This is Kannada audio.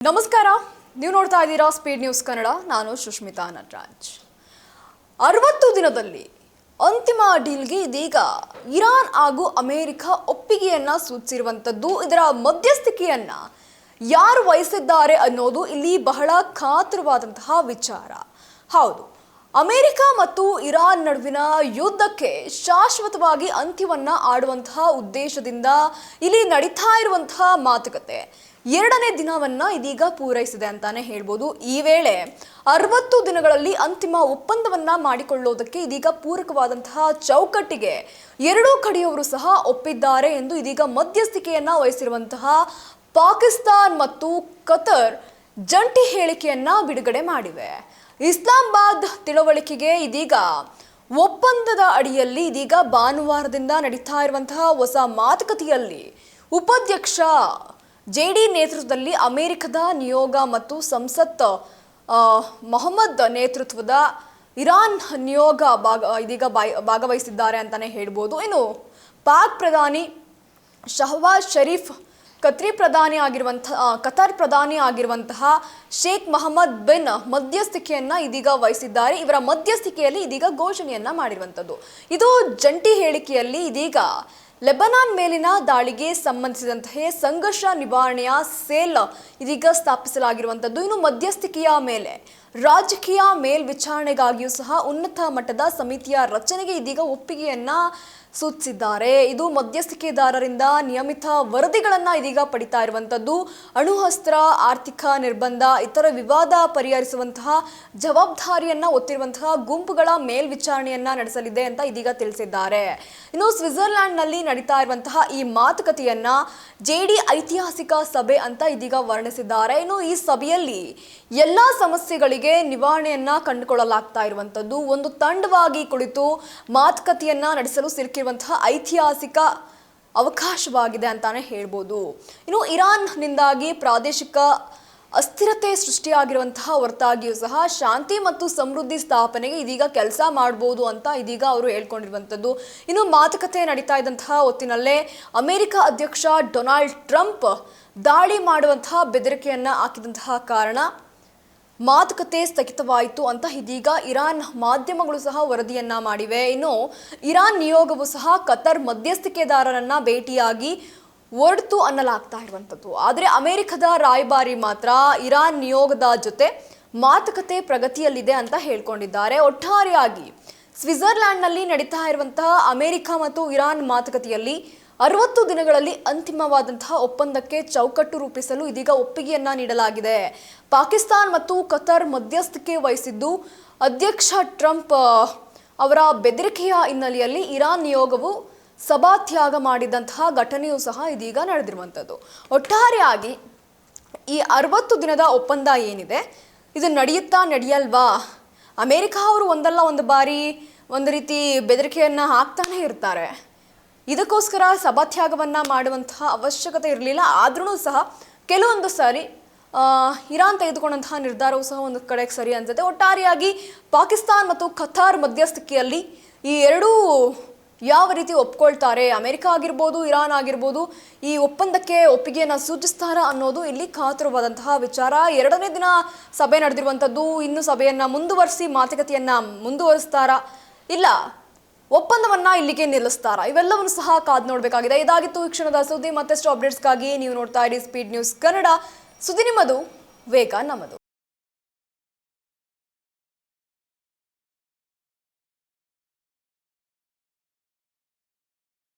ನಮಸ್ಕಾರ, ನೀವು ನೋಡ್ತಾ ಇದ್ದೀರಾ ಸ್ಪೀಡ್ ನ್ಯೂಸ್ ಕನ್ನಡ. ನಾನು ಸುಷ್ಮಿತಾ ನಟರಾಜ್. 60 ದಿನದಲ್ಲಿ ಅಂತಿಮ ಡೀಲ್ಗೆ ಇದೀಗ ಇರಾನ್ ಹಾಗೂ ಅಮೆರಿಕ ಒಪ್ಪಿಗೆಯನ್ನ ಸೂಚಿಸಿರುವಂತದ್ದು. ಇದರ ಮಧ್ಯಸ್ಥಿಕೆಯನ್ನ ಯಾರು ವಹಿಸಿದ್ದಾರೆ ಅನ್ನೋದು ಇಲ್ಲಿ ಬಹಳ ಕಾತರವಾದಂತಹ ವಿಚಾರ. ಹೌದು, ಅಮೆರಿಕ ಮತ್ತು ಇರಾನ್ ನಡುವಿನ ಯುದ್ಧಕ್ಕೆ ಶಾಶ್ವತವಾಗಿ ಅಂತ್ಯವನ್ನ ಆಡುವಂತಹ ಉದ್ದೇಶದಿಂದ ಇಲ್ಲಿ ನಡೀತಾ ಇರುವಂತಹ ಮಾತುಕತೆ 2ನೇ ದಿನವನ್ನ ಇದೀಗ ಪೂರೈಸಿದೆ ಅಂತಾನೆ ಹೇಳ್ಬೋದು. ಈ ವೇಳೆ 60 ದಿನಗಳಲ್ಲಿ ಅಂತಿಮ ಒಪ್ಪಂದವನ್ನ ಮಾಡಿಕೊಳ್ಳೋದಕ್ಕೆ ಇದೀಗ ಪೂರಕವಾದಂತಹ ಚೌಕಟ್ಟಿಗೆ ಎರಡೂ ಕಡೆಯವರು ಸಹ ಒಪ್ಪಿದ್ದಾರೆ ಎಂದು ಇದೀಗ ಮಧ್ಯಸ್ಥಿಕೆಯನ್ನ ವಹಿಸಿರುವಂತಹ ಪಾಕಿಸ್ತಾನ್ ಮತ್ತು ಕತರ್ ಜಂಟಿ ಹೇಳಿಕೆಯನ್ನ ಬಿಡುಗಡೆ ಮಾಡಿವೆ. ಇಸ್ಲಾಮಾಬಾದ್ ತಿಳುವಳಿಕೆಗೆ ಇದೀಗ ಒಪ್ಪಂದದ ಅಡಿಯಲ್ಲಿ ಇದೀಗ ಭಾನುವಾರದಿಂದ ನಡೀತಾ ಇರುವಂತಹ ಹೊಸ ಮಾತುಕತೆಯಲ್ಲಿ ಉಪಾಧ್ಯಕ್ಷ ಜೆಡಿ ನೇತೃತ್ವದಲ್ಲಿ ಅಮೆರಿಕದ ನಿಯೋಗ ಮತ್ತು ಸಂಸತ್ ಮೊಹಮ್ಮದ್ ನೇತೃತ್ವದ ಇರಾನ್ ನಿಯೋಗ ಇದೀಗ ಭಾಗವಹಿಸಿದ್ದಾರೆ ಅಂತಾನೆ ಹೇಳ್ಬೋದು. ಇನ್ನು ಪಾಕ್ ಪ್ರಧಾನಿ ಶಹಬಾಜ್ ಶರೀಫ್ ಕತರ್ ಪ್ರಧಾನಿ ಆಗಿರುವಂತಹ ಶೇಖ್ ಮೊಹಮ್ಮದ್ ಬಿನ್ ಮಧ್ಯಸ್ಥಿಕೆಯನ್ನ ಇದೀಗ ವಹಿಸಿದ್ದಾರೆ. ಇವರ ಮಧ್ಯಸ್ಥಿಕೆಯಲ್ಲಿ ಇದೀಗ ಘೋಷಣೆಯನ್ನ ಮಾಡಿರುವಂಥದ್ದು. ಇದು ಜಂಟಿ ಹೇಳಿಕೆಯಲ್ಲಿ ಇದೀಗ ಲೆಬನಾನ್ ಮೇಲಿನ ದಾಳಿಗೆ ಸಂಬಂಧಿಸಿದಂತೆ ಸಂಘರ್ಷ ನಿವಾರಣೆಯ ಸೆಲ್ ಇದೀಗ ಸ್ಥಾಪಿಸಲಾಗಿರುವಂಥದ್ದು. ಇನ್ನು ಮಧ್ಯಸ್ಥಿಕೆಯ ಮೇಲೆ ರಾಜಕೀಯ ಮೇಲ್ವಿಚಾರಣೆಗಾಗಿಯೂ ಸಹ ಉನ್ನತ ಮಟ್ಟದ ಸಮಿತಿಯ ರಚನೆಗೆ ಇದೀಗ ಒಪ್ಪಿಗೆಯನ್ನ ಸೂಚಿಸಿದ್ದಾರೆ. ಇದು ಮಧ್ಯಸ್ಥಿಕೆದಾರರಿಂದ ನಿಯಮಿತ ವರದಿಗಳನ್ನ ಇದೀಗ ಪಡಿತಾ ಇರುವಂತದ್ದು. ಅಣುಅಸ್ತ್ರ, ಆರ್ಥಿಕ ನಿರ್ಬಂಧ, ಇತರ ವಿವಾದ ಪರಿಹರಿಸುವಂತಹ ಜವಾಬ್ದಾರಿಯನ್ನ ಹೊತ್ತಿರುವಂತಹ ಗುಂಪುಗಳ ಮೇಲ್ವಿಚಾರಣೆಯನ್ನ ನಡೆಸಲಿದೆ ಅಂತ ಇದೀಗ ತಿಳಿಸಿದ್ದಾರೆ. ಇನ್ನು ಸ್ವಿಟ್ಜರ್ಲ್ಯಾಂಡ್ ನಲ್ಲಿ ನಡೀತಾ ಇರುವಂತಹ ಈ ಮಾತುಕತೆಯನ್ನ ಜೆಡಿ ಐತಿಹಾಸಿಕ ಸಭೆ ಅಂತ ಇದೀಗ ವರ್ಣಿಸಿದ್ದಾರೆ. ಇನ್ನು ಈ ಸಭೆಯಲ್ಲಿ ಎಲ್ಲಾ ಸಮಸ್ಯೆಗಳಿಗೆ ನಿವಾರಣೆಯನ್ನ ಕಂಡುಕೊಳ್ಳಲಾಗ್ತಾ ಇರುವಂತದ್ದು. ಒಂದು ತಂಡವಾಗಿ ಕುಳಿತು ಮಾತುಕತೆಯನ್ನ ನಡೆಸಲು ಸಿಲುಕಿರುವಂತಹ ಐತಿಹಾಸಿಕ ಅವಕಾಶವಾಗಿದೆ ಅಂತಾನೆ ಹೇಳ್ಬೋದು. ಇನ್ನು ಇರಾನ್ನಿಂದಾಗಿ ಪ್ರಾದೇಶಿಕ ಅಸ್ಥಿರತೆ ಸೃಷ್ಟಿಯಾಗಿರುವಂತಹ ಹೊರತಾಗಿಯೂ ಸಹ ಶಾಂತಿ ಮತ್ತು ಸಮೃದ್ಧಿ ಸ್ಥಾಪನೆಗೆ ಇದೀಗ ಕೆಲಸ ಮಾಡಬಹುದು ಅಂತ ಇದೀಗ ಅವರು ಹೇಳ್ಕೊಂಡಿರುವಂಥದ್ದು. ಇನ್ನು ಮಾತುಕತೆ ನಡೀತಾ ಇದ್ದಂತಹ ಹೊತ್ತಿನಲ್ಲೇ ಅಮೆರಿಕ ಅಧ್ಯಕ್ಷ ಡೊನಾಲ್ಡ್ ಟ್ರಂಪ್ ದಾಳಿ ಮಾಡುವಂತಹ ಬೆದರಿಕೆಯನ್ನ ಹಾಕಿದಂತಹ ಕಾರಣ ಮಾತುಕತೆ ಸ್ಥಗಿತವಾಯಿತು ಅಂತ ಇದೀಗ ಇರಾನ್ ಮಾಧ್ಯಮಗಳು ಸಹ ವರದಿಯನ್ನ ಮಾಡಿವೆ. ಇನ್ನು ಇರಾನ್ ನಿಯೋಗವು ಸಹ ಕತರ್ ಮಧ್ಯಸ್ಥಿಕೆದಾರರನ್ನ ಭೇಟಿಯಾಗಿ ಹೊರಡ್ತು ಅನ್ನಲಾಗ್ತಾ ಇರುವಂಥದ್ದು. ಆದರೆ ಅಮೆರಿಕದ ರಾಯಭಾರಿ ಮಾತ್ರ ಇರಾನ್ ನಿಯೋಗದ ಜೊತೆ ಮಾತುಕತೆ ಪ್ರಗತಿಯಲ್ಲಿದೆ ಅಂತ ಹೇಳ್ಕೊಂಡಿದ್ದಾರೆ. ಒಟ್ಟಾರೆಯಾಗಿ ಸ್ವಿಟ್ಜರ್ಲ್ಯಾಂಡ್ನಲ್ಲಿ ನಡೀತಾ ಇರುವಂತಹ ಅಮೆರಿಕ ಮತ್ತು ಇರಾನ್ ಮಾತುಕತೆಯಲ್ಲಿ 60 ದಿನಗಳಲ್ಲಿ ಅಂತಿಮವಾದಂತಹ ಒಪ್ಪಂದಕ್ಕೆ ಚೌಕಟ್ಟು ರೂಪಿಸಲು ಇದೀಗ ಒಪ್ಪಿಗೆಯನ್ನ ನೀಡಲಾಗಿದೆ. ಪಾಕಿಸ್ತಾನ್ ಮತ್ತು ಕತರ್ ಮಧ್ಯಸ್ಥಿಕೆ ವಹಿಸಿದ್ದು ಅಧ್ಯಕ್ಷ ಟ್ರಂಪ್ ಅವರ ಬೆದರಿಕೆಯ ಹಿನ್ನೆಲೆಯಲ್ಲಿ ಇರಾನ್ ನಿಯೋಗವು ಸಭಾತ್ಯಾಗ ಮಾಡಿದಂತಹ ಘಟನೆಯೂ ಸಹ ಇದೀಗ ನಡೆದಿರುವಂಥದ್ದು. ಒಟ್ಟಾರೆಯಾಗಿ ಈ 60 ದಿನದ ಒಪ್ಪಂದ ಏನಿದೆ ಇದು ನಡೆಯಲ್ವಾ? ಅಮೆರಿಕ ಅವರು ಒಂದಲ್ಲ ಒಂದು ಬಾರಿ ಒಂದು ರೀತಿ ಬೆದರಿಕೆಯನ್ನ ಹಾಕ್ತಾನೆ ಇರ್ತಾರೆ. ಇದಕ್ಕೋಸ್ಕರ ಸಭಾತ್ಯಾಗವನ್ನ ಮಾಡುವಂತಹ ಅವಶ್ಯಕತೆ ಇರಲಿಲ್ಲ. ಆದ್ರೂ ಸಹ ಕೆಲವೊಂದು ಸಾರಿ ಇರಾನ್ ತೆಗೆದುಕೊಂಡಂತಹ ನಿರ್ಧಾರವು ಸಹ ಒಂದು ಕಡೆಗೆ ಸರಿ ಅನ್ಸುತ್ತೆ. ಒಟ್ಟಾರೆಯಾಗಿ ಪಾಕಿಸ್ತಾನ್ ಮತ್ತು ಕತಾರ್ ಮಧ್ಯಸ್ಥಿಕೆಯಲ್ಲಿ ಈ ಎರಡೂ ಯಾವ ರೀತಿ ಒಪ್ಕೊಳ್ತಾರೆ, ಅಮೆರಿಕ ಆಗಿರ್ಬೋದು, ಇರಾನ್ ಆಗಿರ್ಬೋದು, ಈ ಒಪ್ಪಂದಕ್ಕೆ ಒಪ್ಪಿಗೆಯನ್ನು ಸೂಚಿಸ್ತಾರಾ ಅನ್ನೋದು ಇಲ್ಲಿ ಕಾತರವಾದಂತಹ ವಿಚಾರ. 2ನೇ ದಿನ ಸಭೆ ನಡೆದಿರುವಂಥದ್ದು. ಇನ್ನು ಸಭೆಯನ್ನ ಮುಂದುವರಿಸಿ ಮಾತುಕತೆಯನ್ನ ಮುಂದುವರಿಸ್ತಾರಾ, ಇಲ್ಲ ಒಪ್ಪಂದವನ್ನ ಇಲ್ಲಿಗೆ ನಿಲ್ಲಿಸ್ತಾರಾ, ಇವೆಲ್ಲವನ್ನು ಸಹ ಕಾದು ನೋಡಬೇಕಾಗಿದೆ. ಇದಾಗಿತ್ತು ಈ ಕ್ಷಣದ ಸುದ್ದಿ. ಮತ್ತಷ್ಟು ಅಪ್ಡೇಟ್ಸ್ಗಾಗಿ ನೀವು ನೋಡ್ತಾ ಇರಿ ಸ್ಪೀಡ್ ನ್ಯೂಸ್ ಕನ್ನಡ. ಸುದ್ದಿ ನಿಮ್ಮದು, ವೇಗ ನಮ್ಮದು.